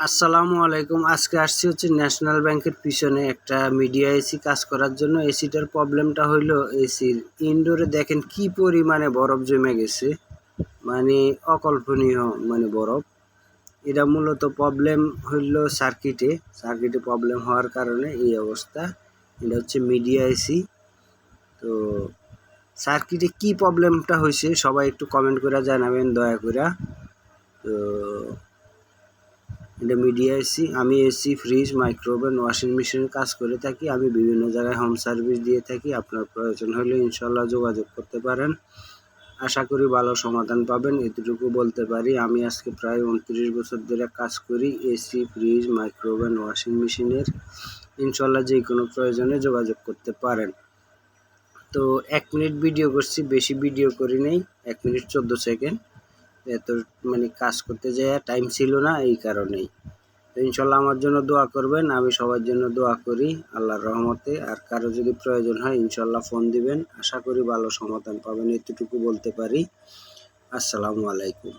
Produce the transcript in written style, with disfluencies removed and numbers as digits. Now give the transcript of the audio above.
আসসালামু আলাইকুম। আজকে আসছি হচ্ছে ন্যাশনাল ব্যাংকের পিছনে একটা মিডিয়া এসি কাজ করার জন্য। এসিটার প্রবলেমটা হইলো এসির ইনডোরে দেখেন কি পরিমাণে বরফ জমে গেছে, মানে অকল্পনীয় বরফ। এটা মূলত প্রবলেম হইল সার্কিটে প্রবলেম হওয়ার কারণে এই অবস্থা। এটা হচ্ছে মিডিয়া এসি। তো সার্কিটে কি প্রবলেমটা হয়েছে সবাই একটু কমেন্ট করে জানাবেন দয়া করে। তো এটা মিডিয়া এসি। আমি এসি, ফ্রিজ, মাইক্রোওভেন, ওয়াশিং মেশিনের কাজ করে থাকি। আমি বিভিন্ন জায়গায় হোম সার্ভিস দিয়ে থাকি। আপনার প্রয়োজন হলে ইনশাল্লাহ যোগাযোগ করতে পারেন। আশা করি ভালো সমাধান পাবেন, এতটুকু বলতে পারি। আমি আজকে প্রায় 29 বছর ধরে কাজ করি এসি, ফ্রিজ, মাইক্রোওভেন, ওয়াশিং মেশিনের। ইনশাল্লাহ যে কোনো প্রয়োজনে যোগাযোগ করতে পারেন। তো 1 মিনিট ভিডিও করছি, বেশি ভিডিও করি নাই। 1 মিনিট 14 সেকেন্ড। এত কাজ করতে যাওয়া টাইম ছিল না, এই কারণেই। তো ইনশাল্লাহ আমার জন্য দোয়া করবেন, আমি সবার জন্য দোয়া করি আল্লাহর রহমতে। আর কারো যদি প্রয়োজন হয় ইনশাল্লাহ ফোন দিবেন, আশা করি ভালো সমাধান পাবেন, এতটুকু বলতে পারি। আসসালামু আলাইকুম।